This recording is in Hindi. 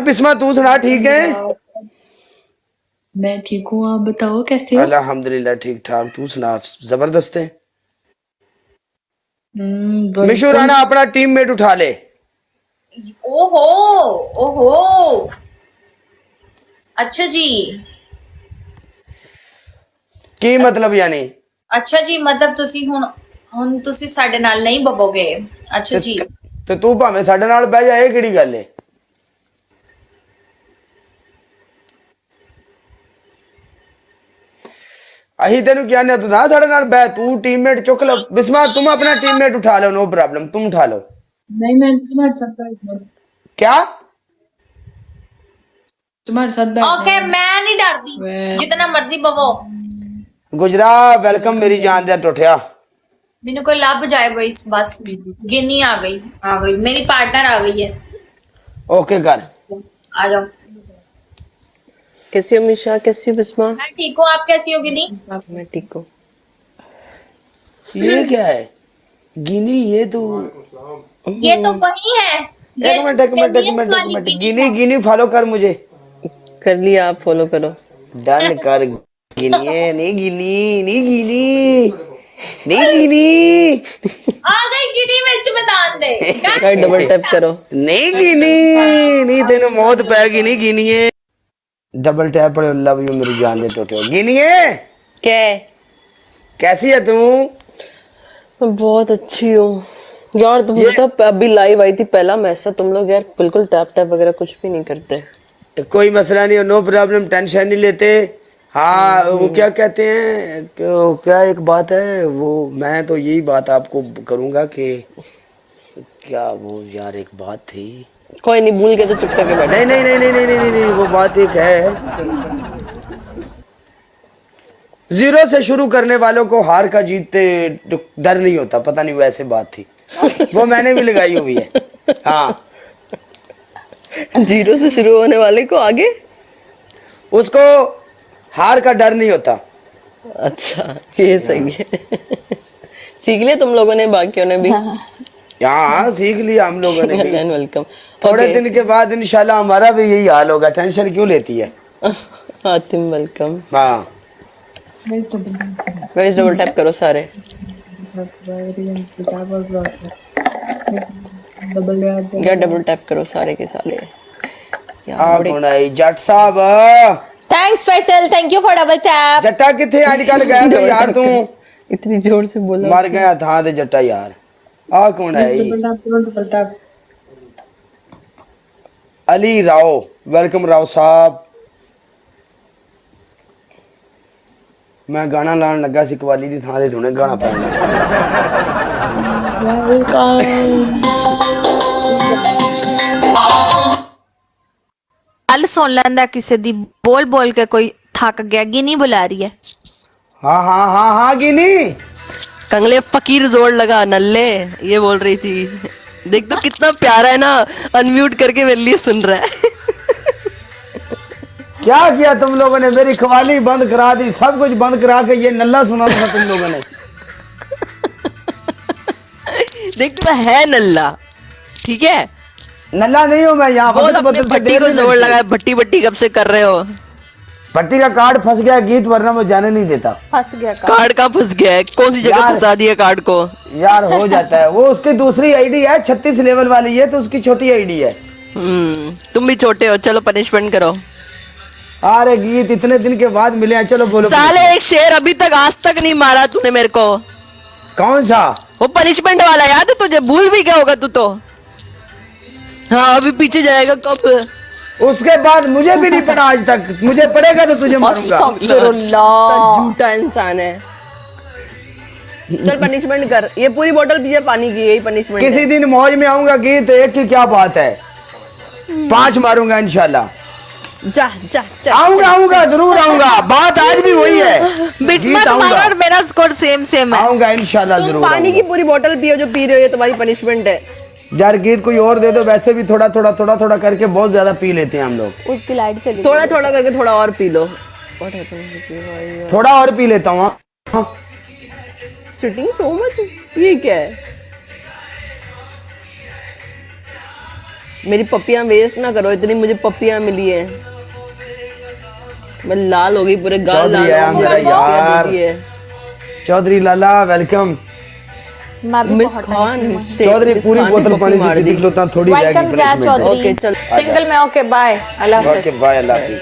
बिस्मा तू सुना ठीक है? मैं ठीक हूँ, आप बताओ कैसे हो? अल्हम्दुलिल्लाह ठीक ठाक। तू सुना? जबरदस्त है। मिशू बिल्कुल। राणा अपना टीममेट उठा ले। ओहो ओहो, अच्छा जी। की मतलब यानी? अच्छा जी मतलब ਤੁਸੀਂ ਹੁਣ ਤੁਸੀਂ ਸਾਡੇ ਨਾਲ ਨਹੀਂ ਬਵੋਗੇ। ਅੱਛਾ ਜੀ। ਤੇ ਤੂੰ ਭਾਵੇਂ ਸਾਡੇ ਨਾਲ ਬਹਿ ਜਾ, ਇਹ ਕਿਹੜੀ ਗੱਲ ਏ? अही तेन कहने तू ना साढ़े नाल बह, तू टीममेट चुक लो। बिस्मा तुम अपना टीममेट उठा लो, नो प्रॉब्लम, तुम उठा लो। नहीं, मैं तुम्हारे साथ बैठ क्या? तुम्हारे साथ बैठ ओके मैं नहीं डरती, जितना मर्जी बवो। गुजरा वेलकम मेरी जान दे टुटिया। मैंने कोई लाभ जाए बस बस गिनी आ गई मेरी पार्टनर आ गई है। ओके कर, आ जाओ। कैसी हो मिशा, कैसी हो बिस्मा? मैं ठीक हूँ, आप कैसी हो गिनी? मैं ठीक हूँ। ये क्या है गिनी? ये तो वही है। एक मिनट एक मिनट एक मिनट एक मिनट, गिनी गिनी फॉलो कर मुझे। कर लिया, आप फॉलो करो। डन कर। गिनी नहीं गिनी नहीं गिनी नहीं गिनी आ गई गिनी में मैदान दे। कर डबल टैप करो। नहीं गिनी नहीं, तेन मौत पैगी नहीं गिनीए। डबल टैप पर लव यू मेरी जान दे टोटे। गिनीए क्या है? कैसी है तू? मैं बहुत अच्छी हूँ यार। तुम तो अभी लाइव आई थी, पहला मैच था। तुम लोग यार बिल्कुल टैप टैप वगैरह कुछ भी नहीं करते। कोई मसला नहीं, नो प्रॉब्लम, टेंशन नहीं लेते। हाँ वो क्या कहते हैं, क्या एक बात है, वो मैं तो यही बात आपको करूंगा कि क्या वो यार एक बात थी। कोई नहीं, भूल गए तो चुप करके बैठे। नहीं नहीं नहीं नहीं नहीं नहीं नहीं, वो बात एक है। जीरो से शुरू करने वालों को हार का जीतते डर नहीं होता, पता नहीं वैसे बात थी। वो मैंने भी लगाई हुई है। हाँ, जीरो से शुरू होने वाले को आगे उसको हार का डर नहीं होता। अच्छा, ये सही है। सीख लिया तुम लोगों ने, बाकियों ने भी? हाँ सीख लिया हम लोगों ने भी। वेलकम। थोड़े दिन के बाद इंशाल्लाह हमारा भी यही हाल होगा। टेंशन क्यों लेती है? हातिम वेलकम। हाँ गाइस डबल टैप करो सारे। यार डबल टैप करो सारे के सारे यार। कौन है जट साहब? Thanks Faisal, thank you for double tap. जट्टा किथे आजकल गया तो यार तू? इतनी जोर से बोला। मर गया था ते जट्टा यार। आ कौन है? अली राव, वेलकम राव साहब। मैं गाना लान लगा सी कवाली दी थां ते हुणे गाना पाया। गल सुन लैंदा किसे दी, बोल बोल के कोई थक गया। गिनी बुला रही है। हाँ हाँ हाँ हाँ गिनी। कंगले फकीर जोड़ लगा नल्ले, ये बोल रही थी। देख तो कितना प्यारा है ना, अनम्यूट करके मेरे लिए सुन रहा है। क्या किया तुम लोगों ने? मेरी कवाली बंद करा दी, सब कुछ बंद करा के ये नल्ला सुना था तुम लोगों ने। देख तो है नल्ला, ठीक है? नल्ला नहीं हूँ मैं यहाँ। बोल अपने भट्टी को जोड़ लगा। भट्टी भट्टी कब से कर रहे हो? भट्टी का कार्ड फंस गया गीत, वरना मैं जाने नहीं देता। फंस गया कार्ड कहाँ फंस गया है? कौन सी जगह फंसा दिया कार्ड को? यार हो जाता है, वो उसकी दूसरी आईडी है, 36 लेवल वाली है, तो उसकी छोटी आईडी है। तुम भी छोटे हो, चलो पनिशमेंट करो। अरे गीत इतने दिन के बाद मिले हैं, चलो बोलो। साले एक शेर अभी तक आज तक नहीं मारा तूने मेरे को। कौन सा? वो पनिशमेंट वाला याद है तुझे? भूल भी गया होगा तू तो। हाँ अभी पीछे जाएगा कब? उसके बाद मुझे भी नहीं पड़ा आज तक। मुझे पड़ेगा तो तुझे मारूंगा। झूठा इंसान है। चल पनिशमेंट कर, ये पूरी बोतल पीछे पानी की, यही पनिशमेंट। किसी दिन मौज में आऊंगा गीत, एक की क्या बात है, 5 मारूंगा इंशाल्लाह। जा जा जा। आऊंगा आऊंगा जरूर आऊंगा। बात आज भी वही है। बिस्मा तुम्हारा और मेरा स्कोर सेम सेम है। आऊंगा इंशाल्लाह तुम जरूर। पानी की पूरी बोतल पियो जो पी रहे हो, ये तुम्हारी पनिशमेंट है। यार गीत कोई और दे दो, वैसे भी थोड़ा थोड़ा थोड़ा थोड़ा करके बहुत ज्यादा पी लेते हैं हम लोग। उसकी लाइट चली। थोड़ा थोड़ा करके थोड़ा और पी लो। थोड़ा और पी लेता हूँ। सिटिंग सो मच, ये क्या है? मेरी पपियां वेस्ट ना करो, इतनी मुझे पपियां मिली है। मैं लाल हो गई, पूरे गाल चौधरी लाल आया हो गए, मेरा पपियां यार। दे दी है। चौधरी लाला वेलकम। मैं भी मिस बहुत खान चौधरी मिस पूरी खान बोतल पप्पी पानी मार की दी। दिख लो थोड़ी वेलकम जया punishment है। चौधरी ओके चल सिंगल में ओके बाय अल्लाह हाफिज ओके बाय अल्लाह हाफिज।